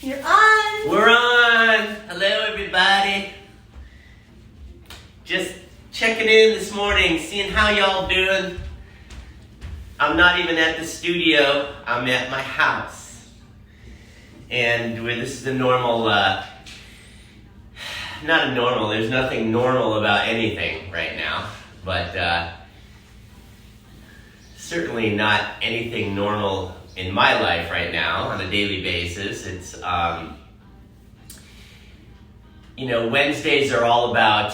You're on! We're on! Hello, everybody. Just checking in this morning, seeing how y'all doing. I'm not even at the studio, I'm at my house. And this is a normal, not a normal, there's nothing normal about anything right now. But certainly not anything normal in my life right now on a daily basis. It's, Wednesdays are all about,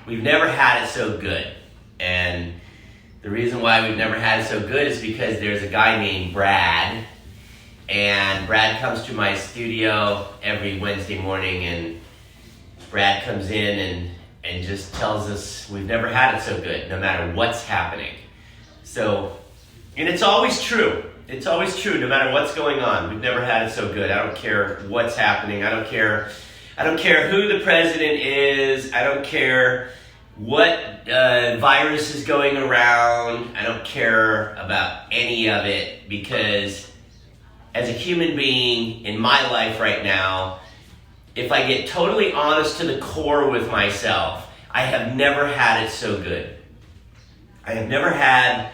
we've never had it so good. And the reason why we've never had it so good is because there's a guy named Brad. And Brad comes to my studio every Wednesday morning, and Brad comes in and just tells us we've never had it so good, no matter what's happening. So, and it's always true. It's always true, no matter what's going on. We've never had it so good. I don't care what's happening. I don't care who the president is. I don't care what virus is going around. I don't care about any of it, because as a human being in my life right now, if I get totally honest to the core with myself, I have never had it so good. I have never had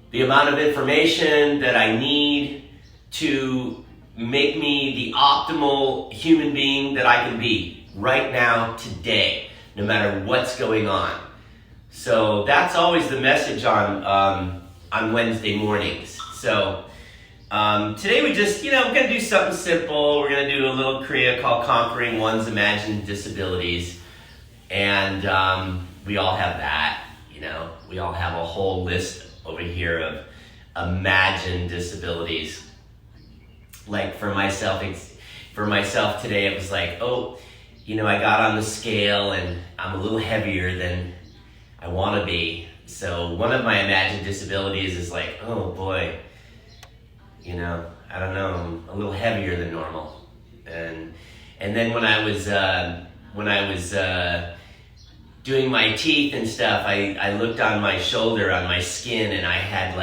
the amount of information that I need to make me the optimal human being that I can be right now, today, no matter what's going on. So that's always the message on Wednesday mornings. So today we just, we're going to do something simple. We're going to do a little Kriya called Conquering One's Imagined Disabilities. And we all have that, we all have a whole list over here of imagined disabilities. Like for myself today, it was like, I got on the scale and I'm a little heavier than I want to be. So one of my imagined disabilities is like, oh boy, I don't know, I'm a little heavier than normal. And then when I was doing my teeth and stuff, I looked on my shoulder, on my skin, and I had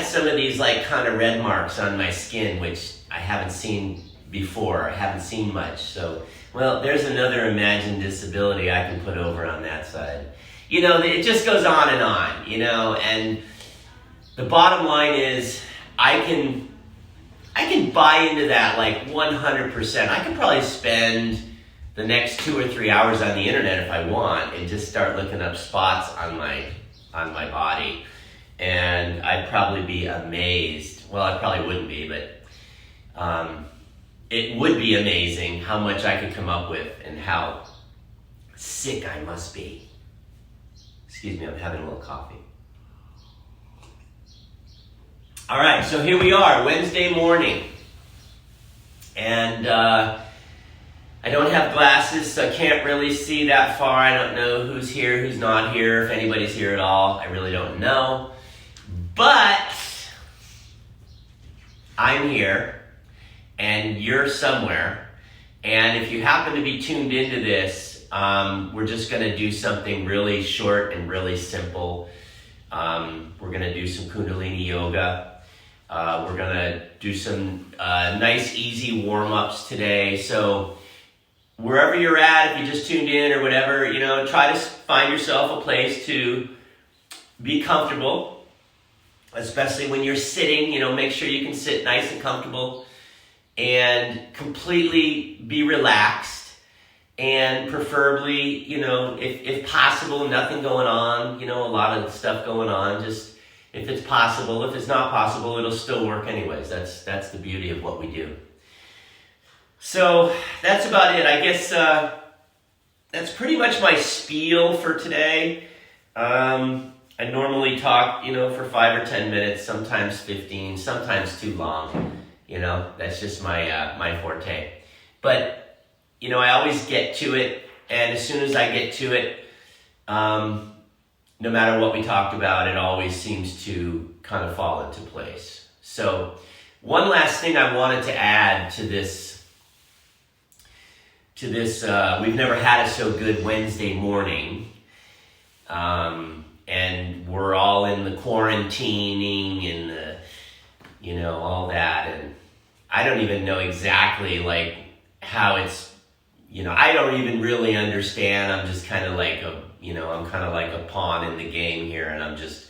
some of these kind of red marks on my skin, which I haven't seen before. I haven't seen much. So, there's another imagined disability I can put over on that side. It just goes on, and the bottom line is I can buy into that 100%. I can probably spend the next 2 or 3 hours on the internet if I want and just start looking up spots on my body. And I'd probably be amazed. Well, I probably wouldn't be, but it would be amazing how much I could come up with and how sick I must be. Excuse me, I'm having a little coffee. All right, so here we are, Wednesday morning. And I don't have glasses, so I can't really see that far. I don't know who's here, who's not here, if anybody's here at all. I really don't know. But I'm here, and you're somewhere. And if you happen to be tuned into this, we're just going to do something really short and really simple. We're going to do some Kundalini yoga. We're going to do some nice, easy warm-ups today. So wherever you're at, if you just tuned in or whatever, try to find yourself a place to be comfortable, especially when you're sitting. Make sure you can sit nice and comfortable and completely be relaxed, and preferably, if possible, nothing going on, a lot of stuff going on, just if it's possible. If it's not possible, it'll still work anyways. That's the beauty of what we do. So that's about it. I guess that's pretty much my spiel for today. I normally talk, for 5 or 10 minutes, sometimes 15, sometimes too long. That's just my forte. But, I always get to it, and as soon as I get to it, no matter what we talked about, it always seems to kind of fall into place. So one last thing I wanted to add to this, we've never had a so good Wednesday morning, and we're all in the quarantining and the, all that, and I don't even know exactly like how it's, I don't even really understand. I'm just kind of like I'm kind of like a pawn in the game here, and I'm just,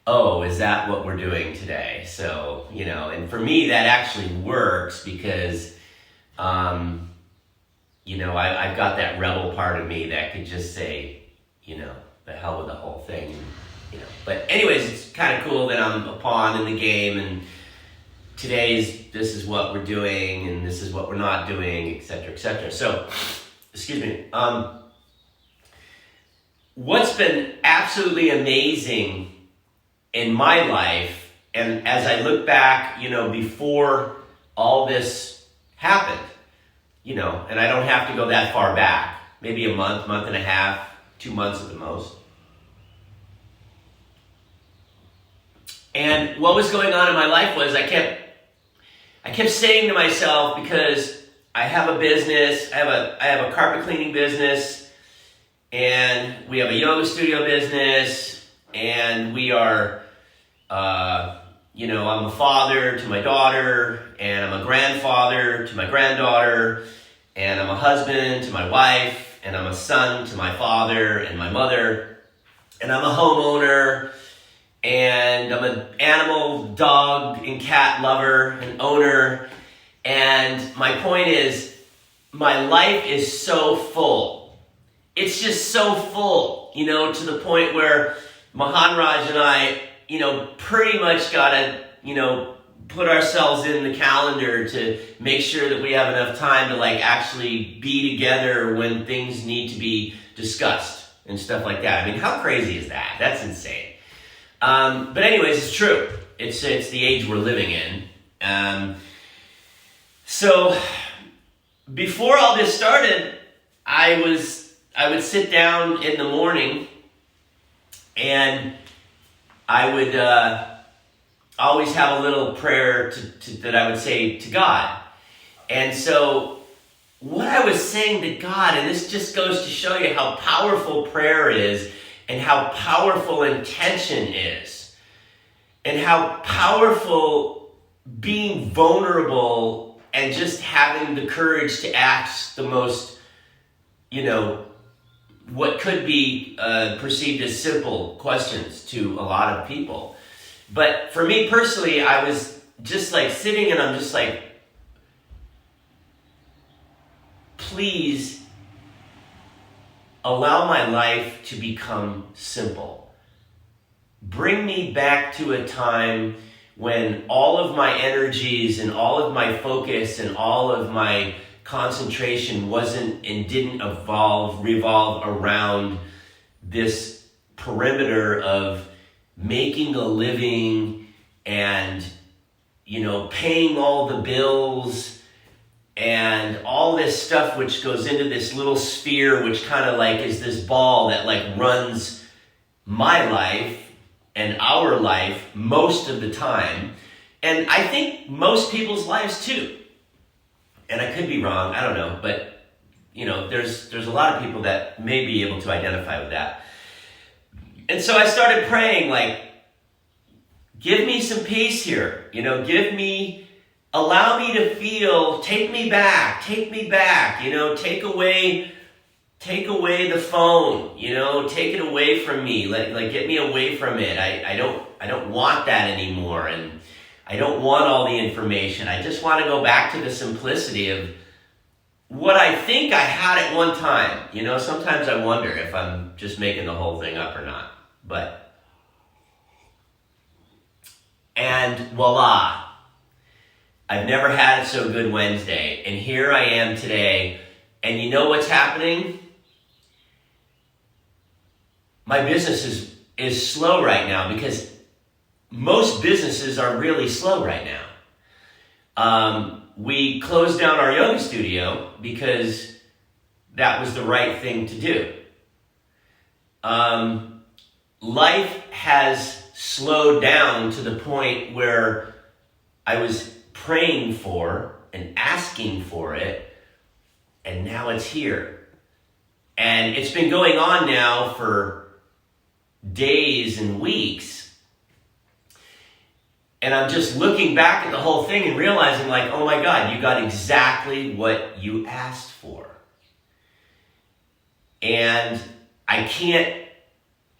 oh, is that what we're doing today? So, and for me that actually works because, I've got that rebel part of me that could just say, the hell with the whole thing, But anyways, it's kind of cool that I'm a pawn in the game, and this is what we're doing, and this is what we're not doing, et cetera, et cetera. So, excuse me. What's been absolutely amazing in my life, and as I look back, before all this happened, and I don't have to go that far back, maybe a month and a half, 2 months at the most. And what was going on in my life was I kept saying to myself, because I have a business, I have a carpet cleaning business, and we have a yoga studio business, and we are, I'm a father to my daughter, and I'm a grandfather to my granddaughter, and I'm a husband to my wife, and I'm a son to my father and my mother, and I'm a homeowner, and I'm an animal, dog, and cat lover and owner. And my point is, my life is so full. It's just so full, to the point where Maharaj and I, pretty much gotta, put ourselves in the calendar to make sure that we have enough time to actually be together when things need to be discussed and stuff like that. I mean, how crazy is that? That's insane. But anyways, it's true. It's the age we're living in. So before all this started, I would sit down in the morning, and I would always have a little prayer that I would say to God. And so what I was saying to God, and this just goes to show you how powerful prayer is, and how powerful intention is, and how powerful being vulnerable and just having the courage to ask the most, what could be perceived as simple questions to a lot of people. But for me personally, I was just sitting, and I'm just please allow my life to become simple. Bring me back to a time when all of my energies and all of my focus and all of my concentration wasn't and didn't revolve around this perimeter of making a living and, paying all the bills and all this stuff which goes into this little sphere which kind of is this ball that runs my life and our life most of the time. And I think most people's lives too. And I could be wrong, I don't know, but there's a lot of people that may be able to identify with that. And so I started praying, give me some peace here, allow me to feel, take me back, take away the phone, take it away from me, get me away from it. I don't want that anymore, and I don't want all the information. I just want to go back to the simplicity of what I think I had at one time. Sometimes I wonder if I'm just making the whole thing up or not. And voila, I've never had it so good Wednesday. And here I am today. And you know what's happening? My business is slow right now, because most businesses are really slow right now. We closed down our yoga studio because that was the right thing to do. Life has slowed down to the point where I was praying for and asking for it, and now it's here. And it's been going on now for days and weeks. And I'm just looking back at the whole thing and realizing like, oh my God, you got exactly what you asked for. And I can't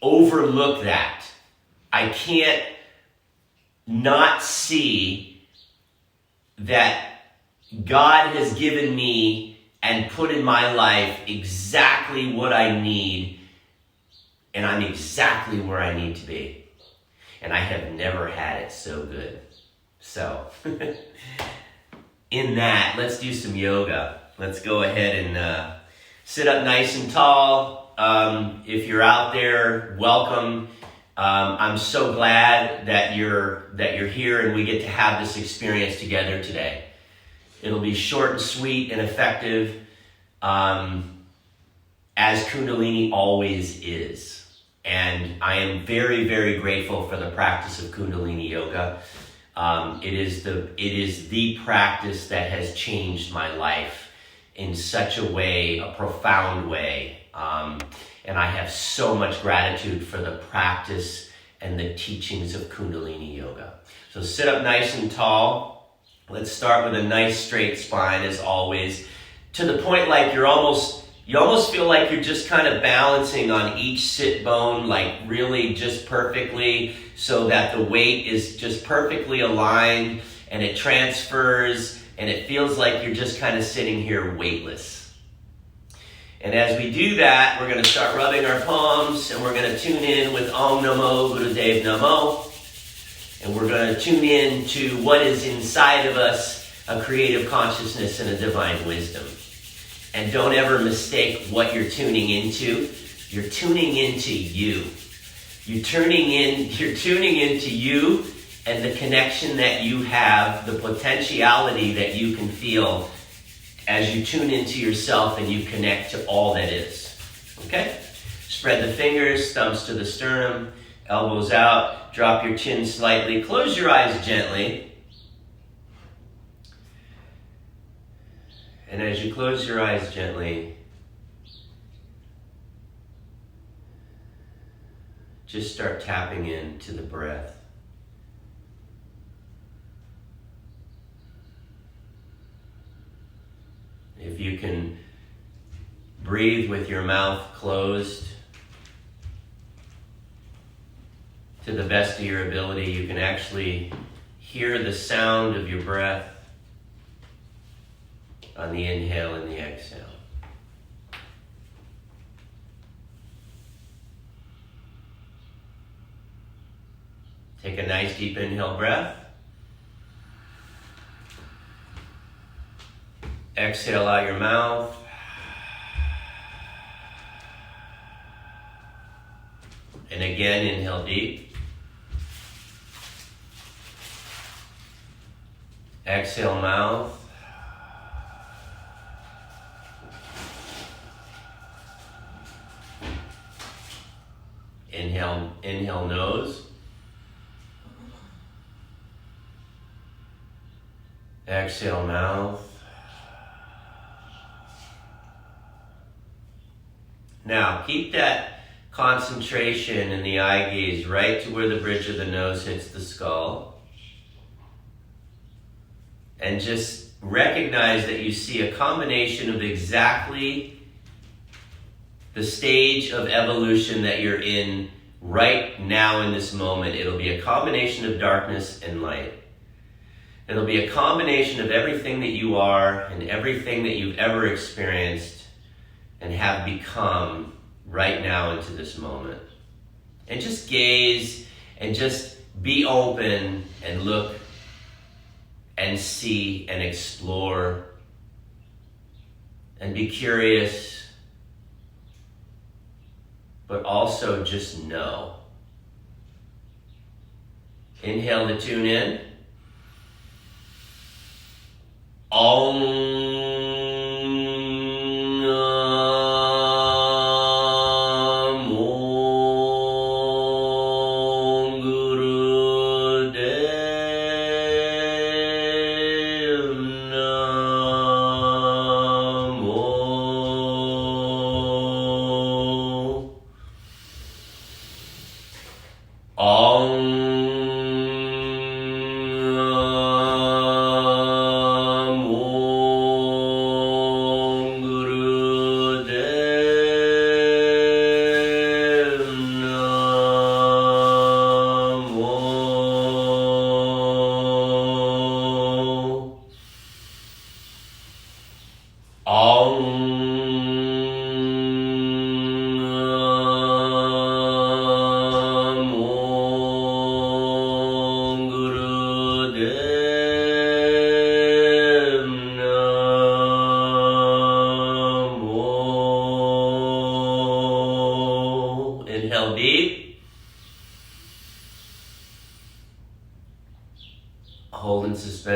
overlook that. I can't not see that God has given me and put in my life exactly what I need, and I'm exactly where I need to be. And I have never had it so good. So, in that, let's do some yoga. Let's go ahead and sit up nice and tall. If you're out there, welcome. I'm so glad that you're here and we get to have this experience together today. It'll be short and sweet and effective, as Kundalini always is. And I am very, very grateful for the practice of Kundalini Yoga. It is the practice that has changed my life in such a way, a profound way. And I have so much gratitude for the practice and the teachings of Kundalini Yoga. So sit up nice and tall. Let's start with a nice straight spine as always, to the point like you almost feel like you're just kind of balancing on each sit bone, like really just perfectly, so that the weight is just perfectly aligned and it transfers and it feels like you're just kind of sitting here weightless. And as we do that, we're going to start rubbing our palms and we're going to tune in with Om Namo Gurudev Namo. And we're going to tune in to what is inside of us, a creative consciousness and a divine wisdom. And don't ever mistake what you're tuning into. You're tuning into you. You're tuning into you and the connection that you have, the potentiality that you can feel as you tune into yourself and you connect to all that is. Okay? Spread the fingers, thumbs to the sternum, elbows out, drop your chin slightly, close your eyes gently. And as you close your eyes gently, just start tapping into the breath. If you can breathe with your mouth closed to the best of your ability, you can actually hear the sound of your breath on the inhale and the exhale. Take a nice deep inhale breath. Exhale out your mouth. And again, inhale deep. Exhale mouth. Inhale nose. Exhale mouth. Now, keep that concentration in the eye gaze right to where the bridge of the nose hits the skull. And just recognize that you see a combination of exactly the stage of evolution that you're in right now in this moment. It'll be a combination of darkness and light. It'll be a combination of everything that you are and everything that you've ever experienced and have become right now into this moment. And just gaze and just be open and look and see and explore and be curious, but also just know. Inhale to tune in. Om Om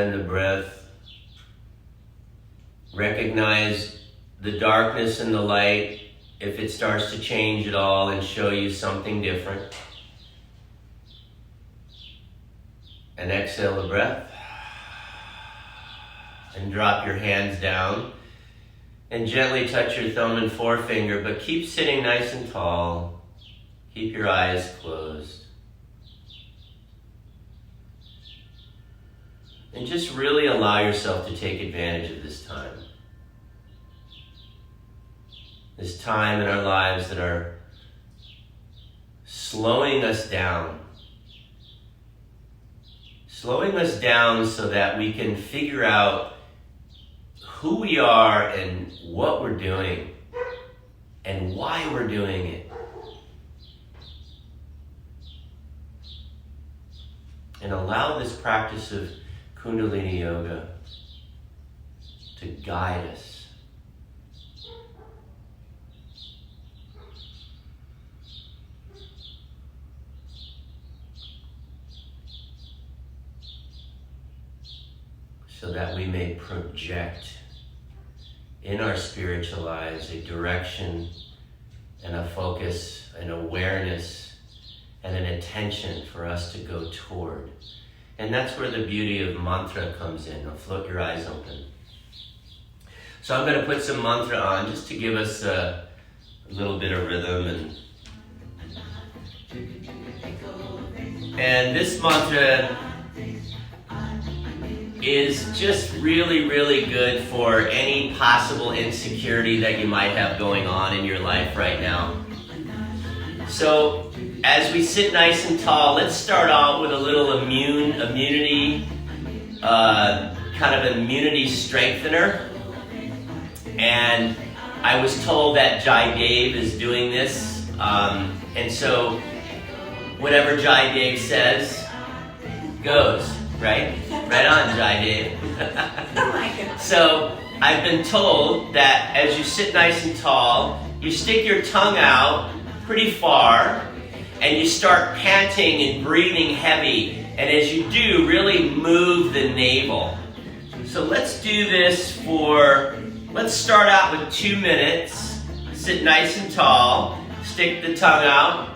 extend the breath. Recognize the darkness and the light if it starts to change at all and show you something different. And exhale the breath. And drop your hands down. And gently touch your thumb and forefinger, but keep sitting nice and tall. Keep your eyes closed. And just really allow yourself to take advantage of this time. This time in our lives that are slowing us down. Slowing us down so that we can figure out who we are and what we're doing and why we're doing it. And allow this practice of Kundalini Yoga to guide us. So that we may project in our spiritual lives a direction and a focus, an awareness, and an attention for us to go toward. And that's where the beauty of mantra comes in. Now float your eyes open. So I'm going to put some mantra on just to give us a little bit of rhythm. And this mantra is just really, really good for any possible insecurity that you might have going on in your life right now. So, as we sit nice and tall, let's start out with a little immunity, kind of immunity strengthener. And I was told that Jai Dave is doing this. And so, whatever Jai Dave says goes. Right? Right on, Jai Dave. So, I've been told that as you sit nice and tall, you stick your tongue out pretty far, and you start panting and breathing heavy. And as you do, really move the navel. So let's do this let's start out with 2 minutes. Sit nice and tall, stick the tongue out.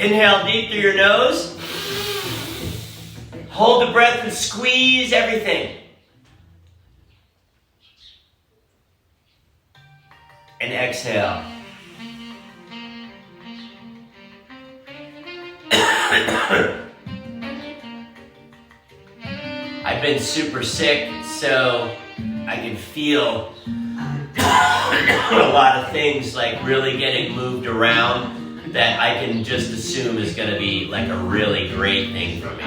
Inhale deep through your nose. Hold the breath and squeeze everything. And exhale. I've been super sick, so I can feel a lot of things like really getting moved around that I can just assume is going to be like a really great thing for me.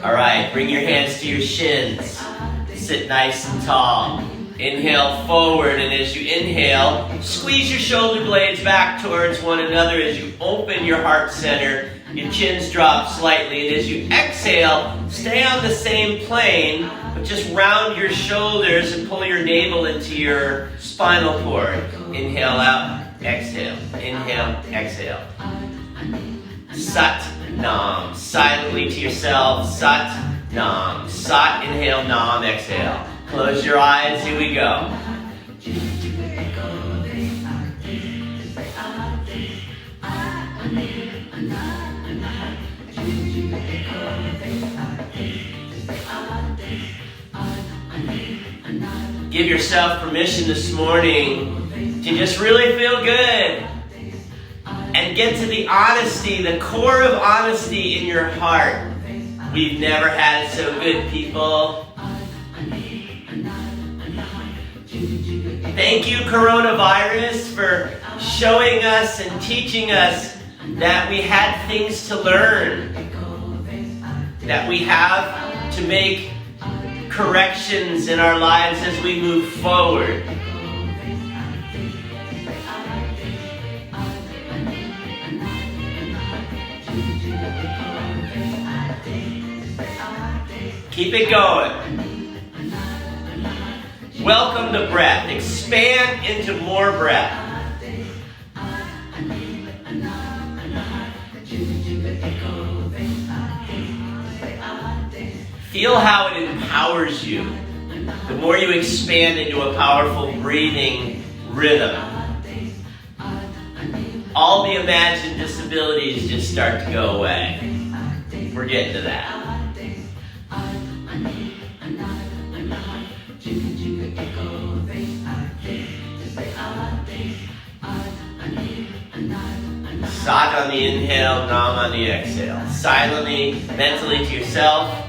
All right, bring your hands to your shins. Sit nice and tall. Inhale forward, and as you inhale, squeeze your shoulder blades back towards one another as you open your heart center Your chins drop slightly, and as you exhale, stay on the same plane, but just round your shoulders and pull your navel into your spinal cord. Inhale out, exhale. Inhale, exhale. Sat Nam. Silently to yourself. Sat Nam. Sat, inhale, Nam, exhale. Close your eyes, here we go. Give yourself permission this morning to just really feel good and get to the honesty, the core of honesty in your heart. We've never had it so good, people. Thank you, coronavirus, for showing us and teaching us that we had things to learn, that we have to make corrections in our lives as we move forward. Keep it going. Welcome the breath. Expand into more breath. Feel how it empowers you. The more you expand into a powerful breathing rhythm, all the imagined disabilities just start to go away. We're getting to that. Sat on the inhale, Nam on the exhale. Silently, mentally to yourself.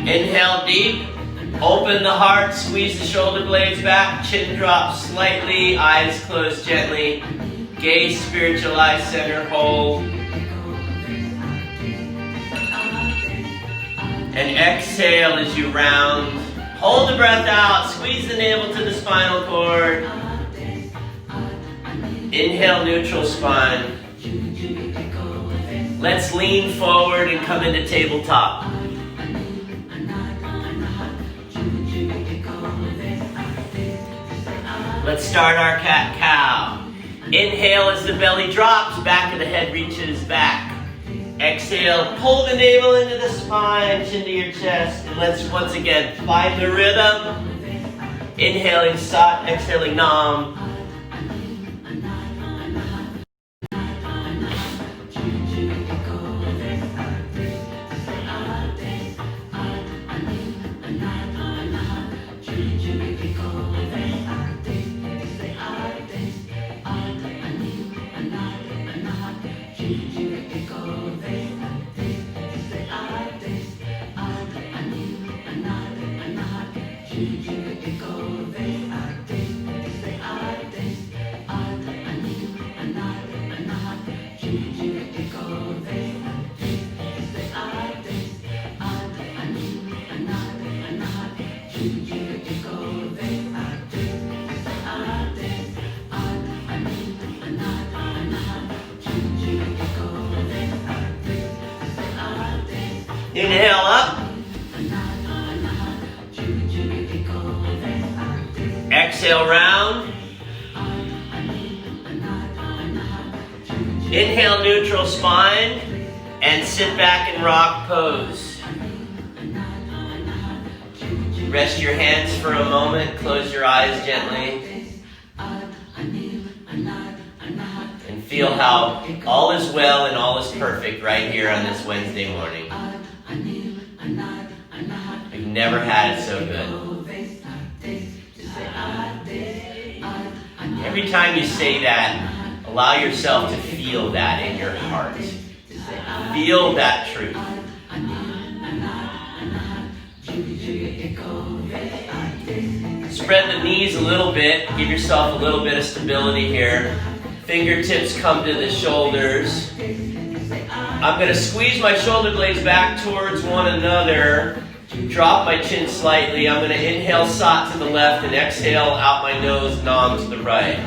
Inhale deep. Open the heart, squeeze the shoulder blades back, chin drops slightly, eyes closed gently. Gaze, spiritualize, center, hold. And exhale as you round. Hold the breath out, squeeze the navel to the spinal cord. Inhale, neutral spine. Let's lean forward and come into tabletop. Let's start our cat-cow. Inhale as the belly drops, back of the head reaches back. Exhale, pull the navel into the spine, chin to your chest. And let's once again find the rhythm. Inhaling Sat, exhaling Nam. Inhale up. Exhale round. Inhale neutral spine and sit back in rock pose. Rest your hands for a moment. Close your eyes gently. And feel how all is well and all is perfect right here on this Wednesday morning. We've never had it so good. Every time you say that, allow yourself to feel that in your heart. Feel that truth. Spread the knees a little bit. Give yourself a little bit of stability here. Fingertips come to the shoulders. I'm going to squeeze my shoulder blades back towards one another. Drop my chin slightly. I'm going to inhale sat to the left and exhale out my nose, nam to the right.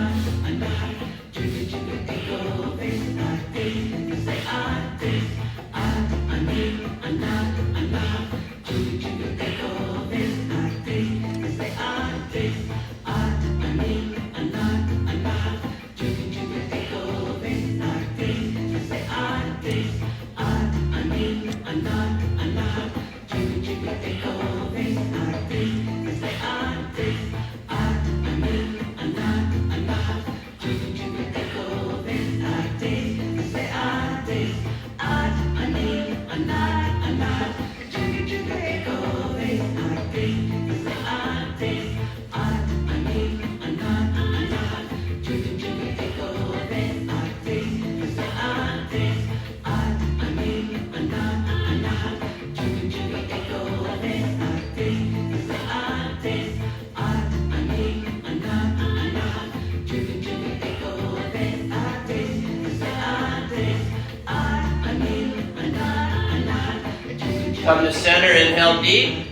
Come to center, inhale deep.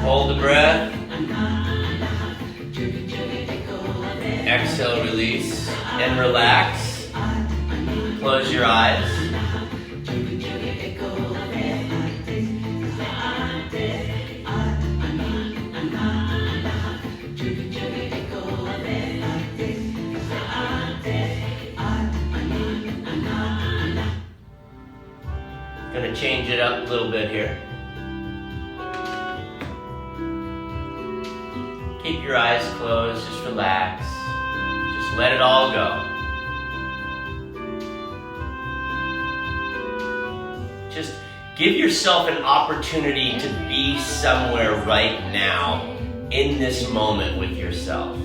Hold the breath. Exhale, release, and relax. Close your eyes. Gonna change it up a little bit here. Keep your eyes closed, just relax. Just let it all go. Just give yourself an opportunity to be somewhere right now, in this moment with yourself.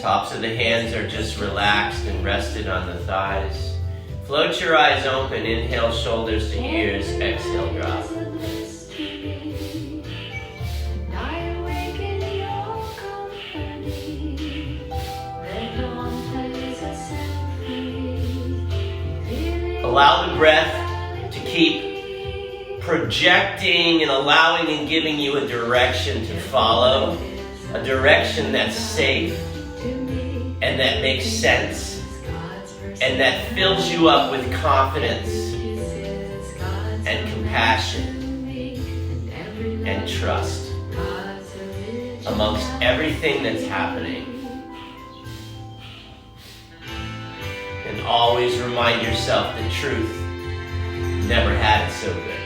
Tops of the hands are just relaxed and rested on the thighs. Float your eyes open, inhale shoulders to ears, exhale drop. Allow the breath to keep projecting and allowing and giving you a direction to follow, a direction that's safe and that makes sense and that fills you up with confidence and compassion and trust amongst everything that's happening. And always remind yourself the truth never had it so good.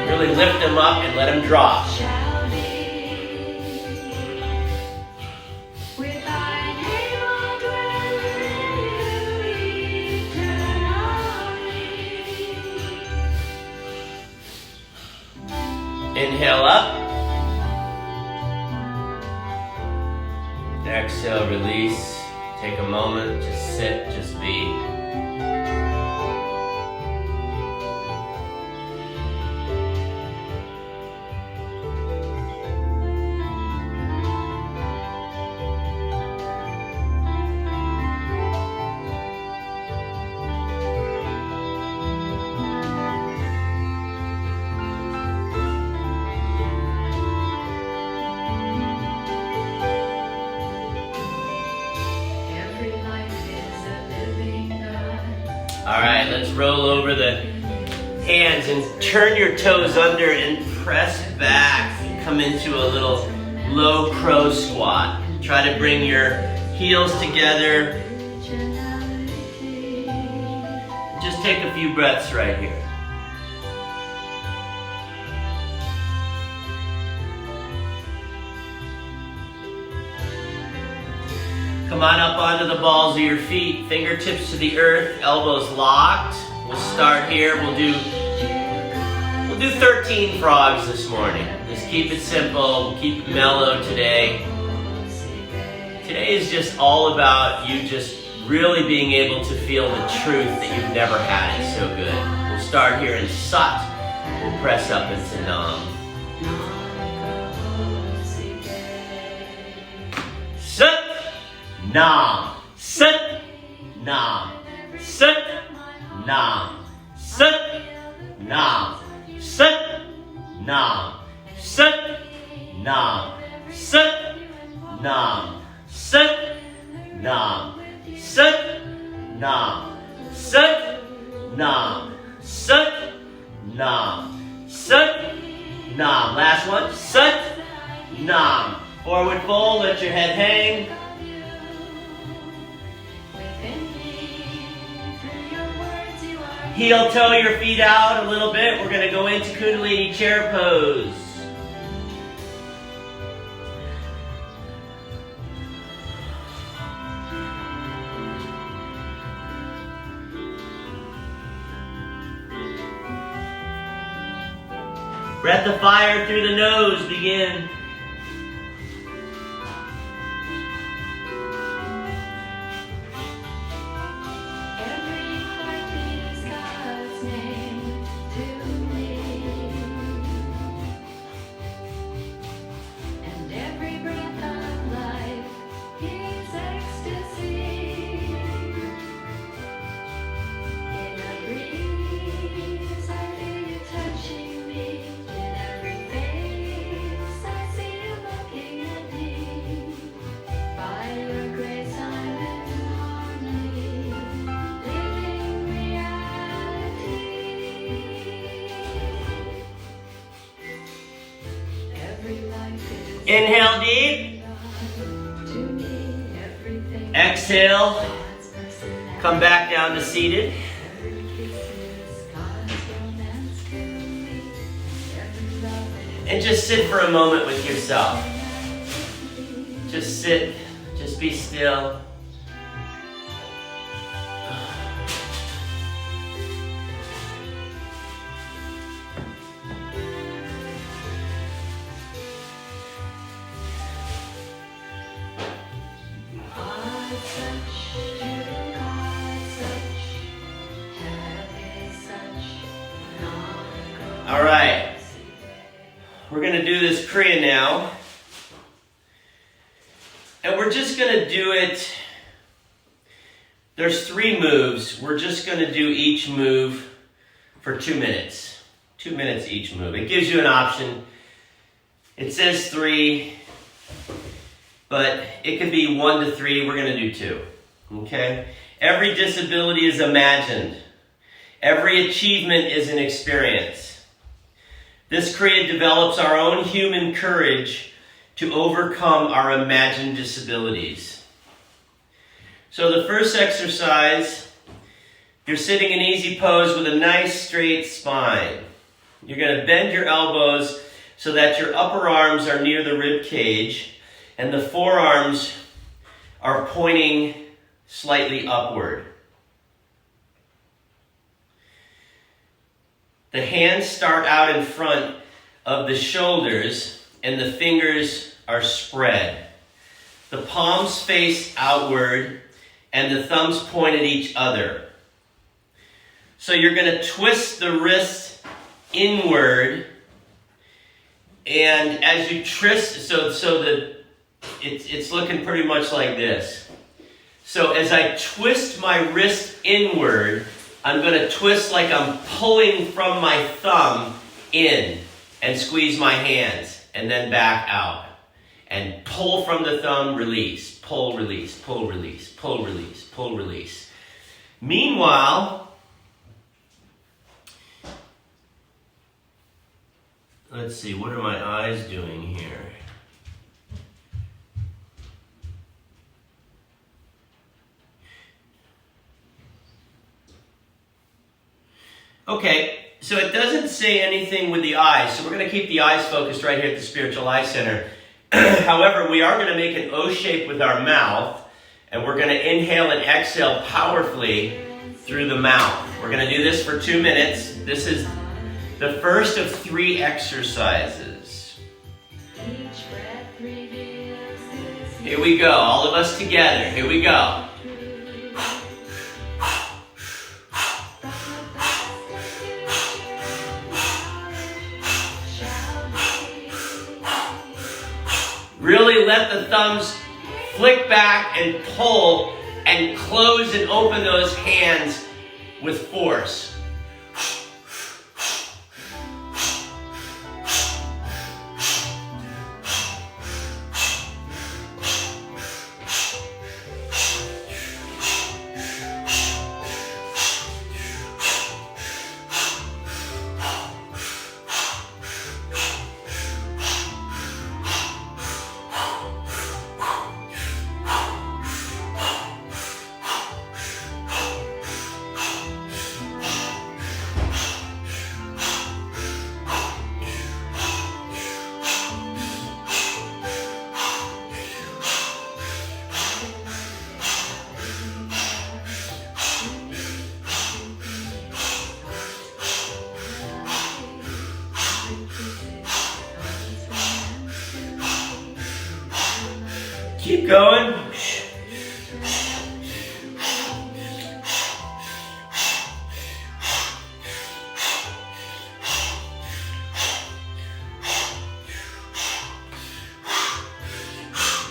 Really lift them up and let them drop. Inhale up. Exhale, release. Take a moment, just sit, just be. All right, let's roll over the hands and turn your toes under and press back. Come into a little low crow squat. Try to bring your heels together. Just take a few breaths right here. Come on up onto the balls of your feet, fingertips to the earth, elbows locked. We'll start here. We'll do We'll do 13 frogs this morning. Just keep it simple, keep it mellow today. Today is just all about you just really being able to feel the truth that you've never had it so good. We'll start here in Sat. We'll press up into Nam. Sat, Nam, Sat, Nam, Sat, Nam, Sat, Nam, Sat, Nam, Sat, Nam, Sat, Nam, Sat, Nam, Sat, Nam, Sat, Nam, Sat, Nam, Sat, Nam. Last one. Sat, Nam. Forward fold, let your head hang. Heel toe your feet out a little bit. We're going to go into Kundalini chair pose. Breath of fire through the nose, begin. Inhale deep. Exhale. Come back down to seated. And just sit for a moment with yourself. Just sit. Just be still. All right, we're going to do this Kriya now, and we're just going to do it, there's 3 moves, we're just going to do each move for 2 minutes, 2 minutes each move. It gives you an option, it says 3, but it could be 1 to 3, we're going to do 2, okay? Every disability is imagined, every achievement is an experience. This Kriya develops our own human courage to overcome our imagined disabilities. So the first exercise, you're sitting in easy pose with a nice straight spine. You're going to bend your elbows so that your upper arms are near the rib cage and the forearms are pointing slightly upward. The hands start out in front of the shoulders and the fingers are spread. The palms face outward and the thumbs point at each other. So you're going to twist the wrist inward, and as you twist, it's looking pretty much like this. So as I twist my wrist inward, I'm going to twist like I'm pulling from my thumb in and squeeze my hands and then back out. And pull from the thumb, release, pull, release, pull, release, pull, release, pull, release. Meanwhile, let's see, what are my eyes doing here? Okay, so it doesn't say anything with the eyes, so we're going to keep the eyes focused right here at the Spiritual Eye Center. However, we are going to make an O shape with our mouth, and we're going to inhale and exhale powerfully through the mouth. We're going to do this for 2 minutes. This is the first of 3 exercises. Here we go, all of us together. Here we go. Really let the thumbs flick back and pull and close and open those hands with force. Keep going.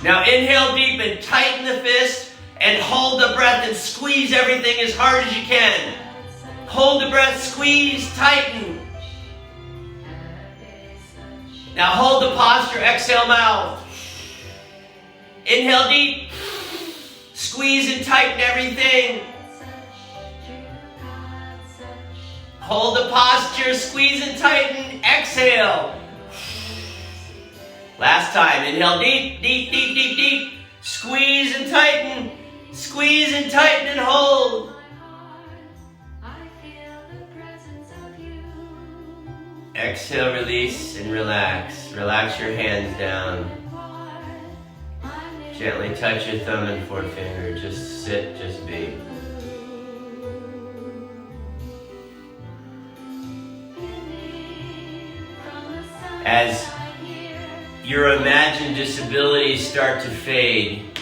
Now inhale deep and tighten the fist and hold the breath and squeeze everything as hard as you can. Hold the breath, squeeze, tighten. Now hold the posture, exhale mouth. Inhale deep, squeeze and tighten everything. Hold the posture, squeeze and tighten, exhale. Last time, inhale deep, deep, deep, deep, deep. Squeeze and tighten and hold. Exhale, release and relax. Relax your hands down. Gently touch your thumb and forefinger. Just sit, just be. As your imagined disabilities start to fade,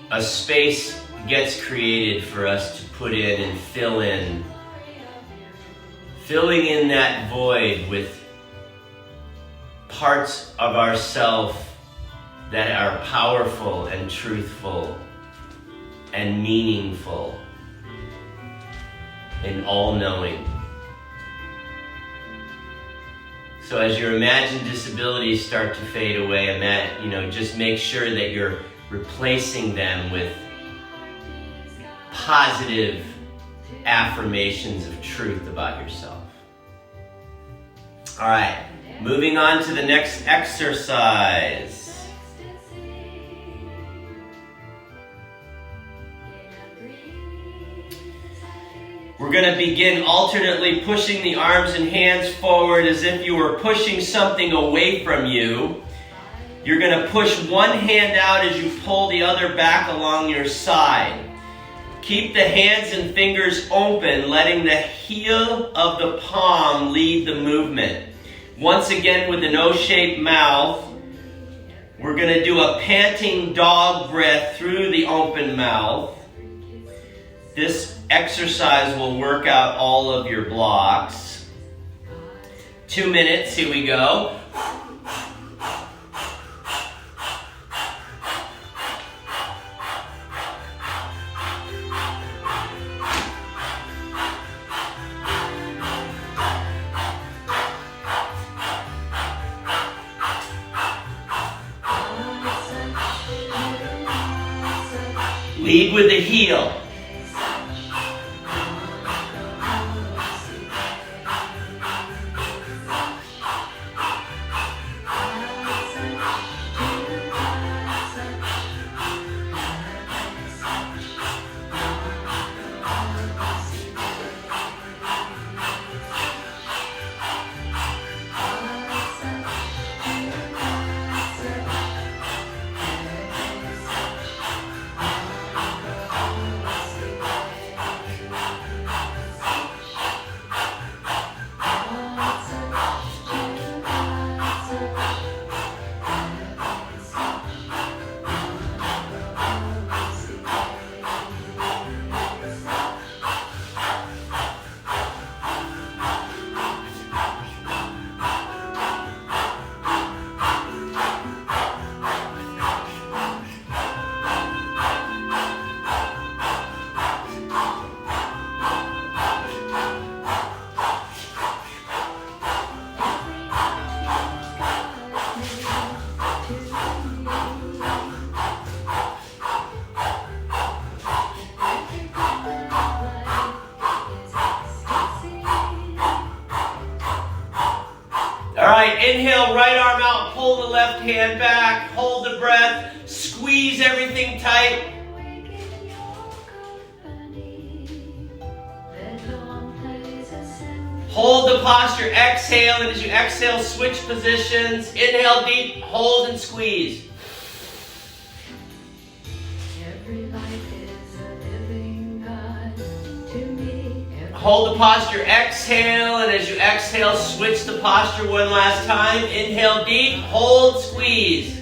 a space gets created for us to put in and fill in. Filling in that void with parts of ourself that are powerful and truthful and meaningful and all-knowing. So as your imagined disabilities start to fade away, just make sure that you're replacing them with positive affirmations of truth about yourself. All right, moving on to the next exercise. We're going to begin alternately pushing the arms and hands forward as if you were pushing something away from you. You're going to push one hand out as you pull the other back along your side. Keep the hands and fingers open, letting the heel of the palm lead the movement. Once again, with an O-shaped mouth, we're going to do a panting dog breath through the open mouth. This exercise will work out all of your blocks. 2 minutes, here we go. Lead with the heel. inhale, right arm out, pull the left hand back, hold the breath, squeeze everything tight. Hold the posture, exhale, and as you exhale, switch positions. Inhale deep, hold and squeeze. Every life is a living God to me. Hold the posture, exhale, and as you exhale, switch the posture one last time. Inhale deep, hold, squeeze.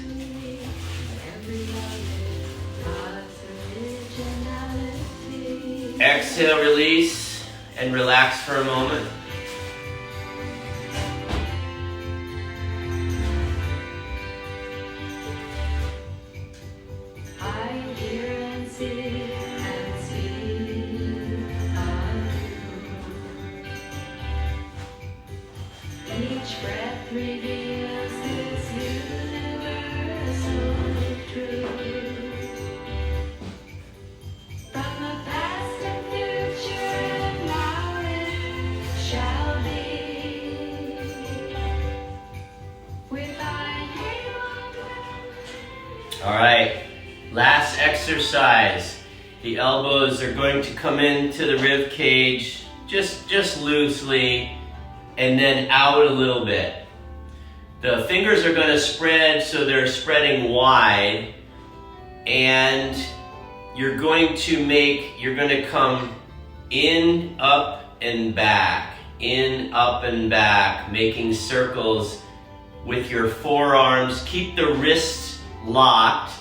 Exhale, release, and relax for a moment. Each breath reveals this universal truth. From the past and future and now it shall be. With thy name on ground. All right, last exercise. The elbows are going to come into the rib cage just loosely, and then out a little bit. The fingers are going to spread so they're spreading wide, and you're going to come in, up, and back, in, up, and back, making circles with your forearms. Keep the wrists locked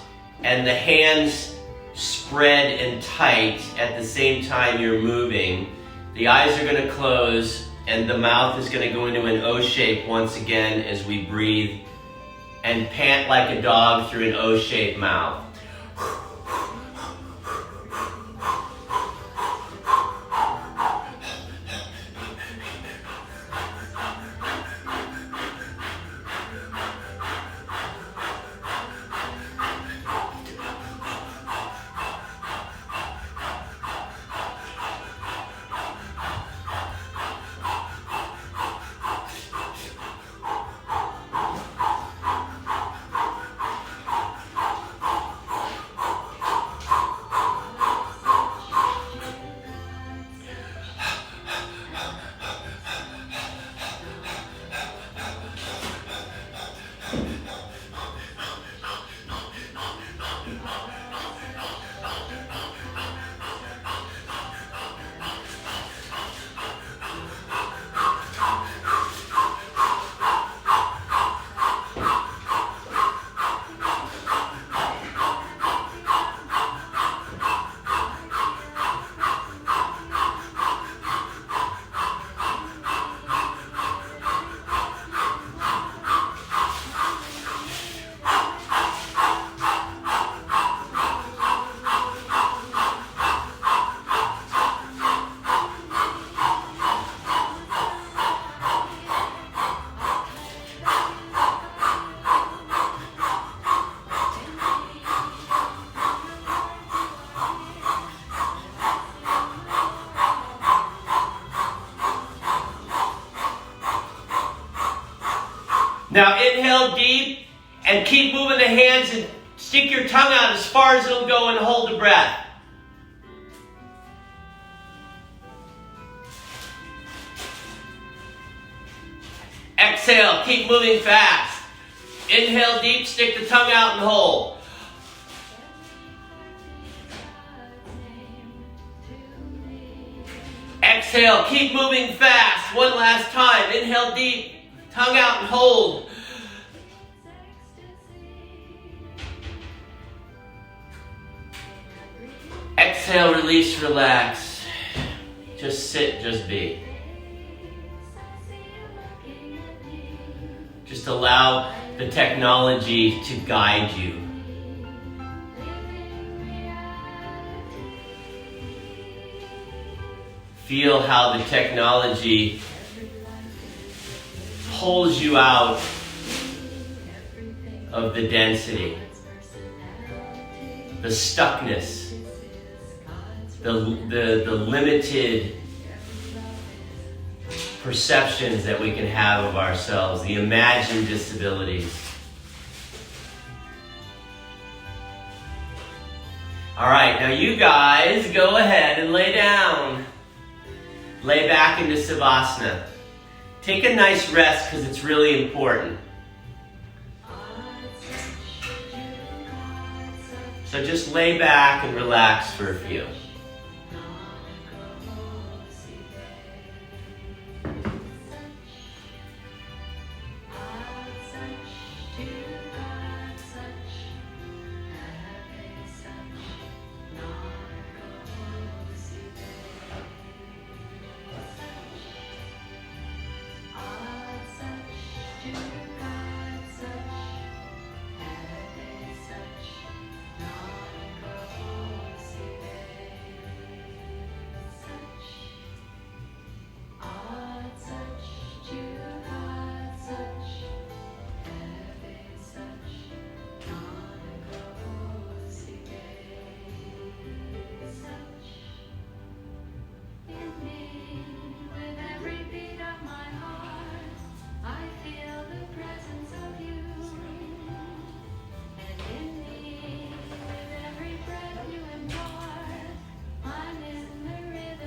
and the hands spread and tight at the same time you're moving. The eyes are going to close, and the mouth is going to go into an O shape once again as we breathe and pant like a dog through an O-shaped mouth. Now inhale deep and keep moving the hands and stick your tongue out as far as it'll go and hold the breath. Exhale, keep moving fast. Inhale deep, stick the tongue out and hold. Exhale, keep moving fast. One last time. Inhale deep, tongue out and hold. Exhale, release, relax. Just sit, just be. Just allow the technology to guide you. Feel how the technology pulls you out of the density, the stuckness, the limited perceptions that we can have of ourselves, the imagined disabilities. All right, now you guys go ahead and lay down. Lay back into Savasana. Take a nice rest because it's really important. So just lay back and relax for a few.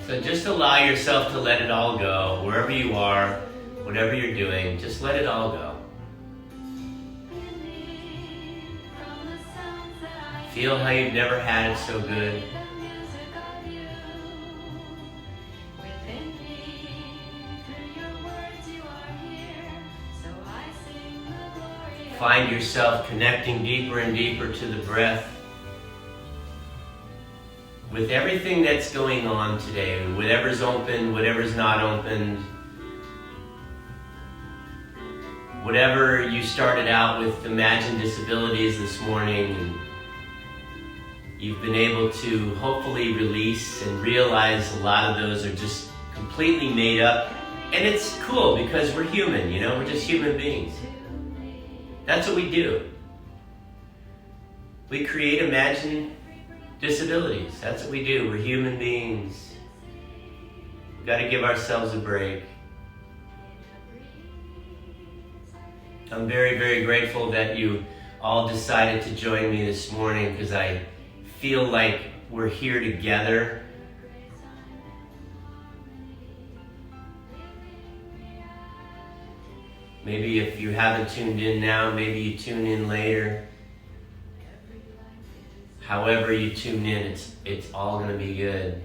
So just allow yourself to let it all go, wherever you are, whatever you're doing, just let it all go. Feel how you've never had it so good. Find yourself connecting deeper and deeper to the breath. With everything that's going on today, whatever's open, whatever's not open, whatever you started out with imagined disabilities this morning, and you've been able to hopefully release and realize a lot of those are just completely made up. And it's cool because we're human, we're just human beings. That's what we do. We create imagined disabilities. That's what we do. We're human beings. We've got to give ourselves a break. I'm very, very grateful that you all decided to join me this morning because I feel like we're here together. Maybe if you haven't tuned in now, maybe you tune in later. However you tune in, it's all going to be good.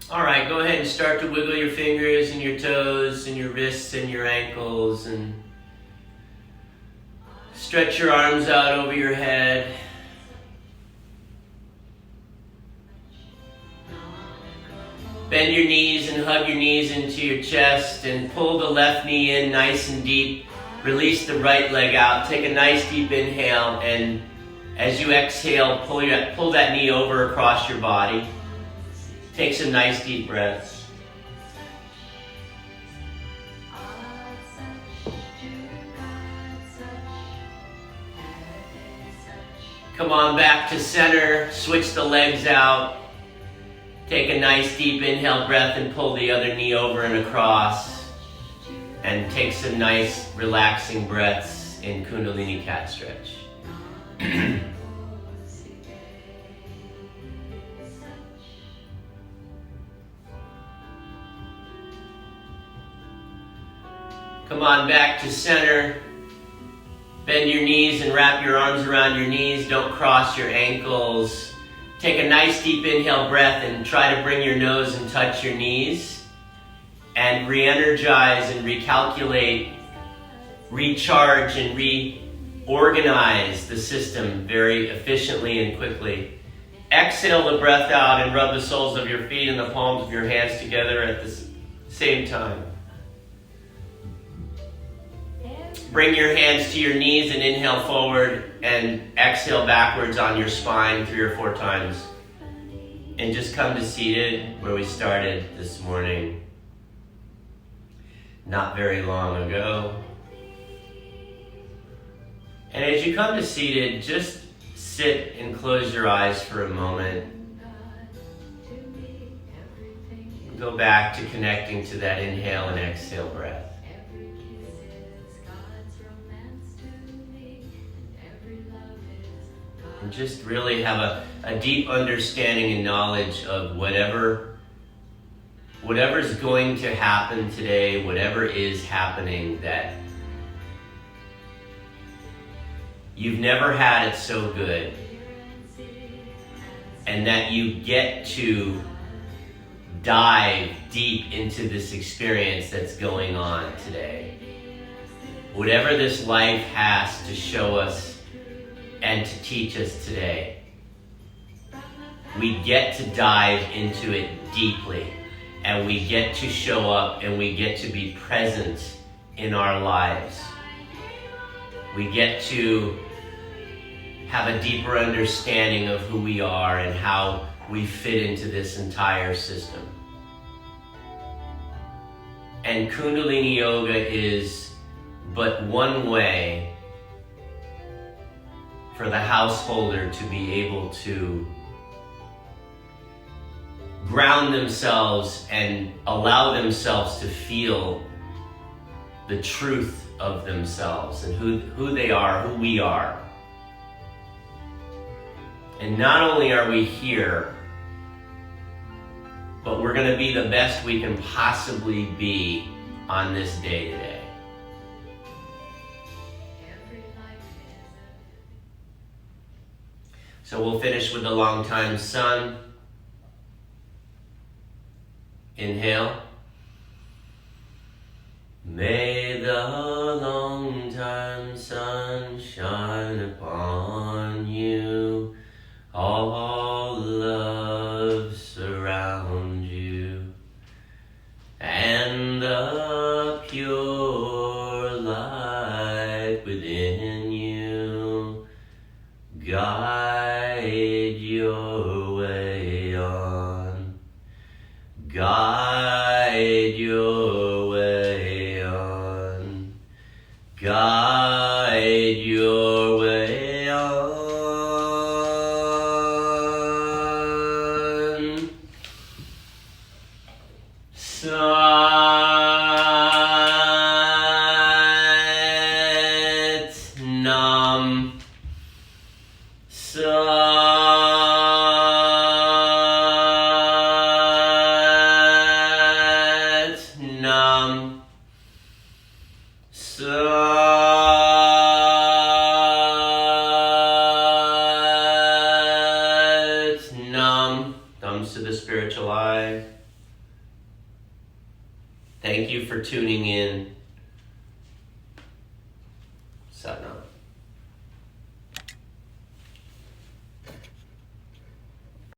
All right, go ahead and start to wiggle your fingers and your toes and your wrists and your ankles and stretch your arms out over your head. Bend your knees and hug your knees into your chest and pull the left knee in nice and deep. Release the right leg out. Take a nice deep inhale, and as you exhale, pull that knee over across your body. Take some nice deep breaths. Come on back to center. Switch the legs out. Take a nice deep inhale breath and pull the other knee over and across. And take some nice relaxing breaths in Kundalini cat stretch. Come on back to center. Bend your knees and wrap your arms around your knees. Don't cross your ankles. Take a nice deep inhale breath and try to bring your nose and touch your knees. And re-energize and recalculate, recharge and reorganize the system very efficiently and quickly. Exhale the breath out and rub the soles of your feet and the palms of your hands together at the same time. bring your hands to your knees and inhale forward and exhale backwards on your spine 3 or 4 times. And just come to seated where we started this morning, not very long ago. And as you come to seated, just sit and close your eyes for a moment. Go back to connecting to that inhale and exhale breath. And just really have a deep understanding and knowledge of whatever's going to happen today, whatever is happening, that you've never had it so good, and that you get to dive deep into this experience that's going on today. Whatever this life has to show us and to teach us today, we get to dive into it deeply, and we get to show up and we get to be present in our lives. We get to have a deeper understanding of who we are and how we fit into this entire system. And Kundalini Yoga is but one way for the householder to be able to ground themselves and allow themselves to feel the truth of themselves and who they are, who we are. And not only are we here, but we're going to be the best we can possibly be on this day today. So we'll finish with the long time sun. Inhale. May the long time sun shine upon you. All love surround you, and the pure light within you guide your way on. Guide your way on. Guide your way on. Sat Nam. Sat Nam. Sat Nam. Thumbs to the spiritual eye. Thank you for tuning in. Sat Nam.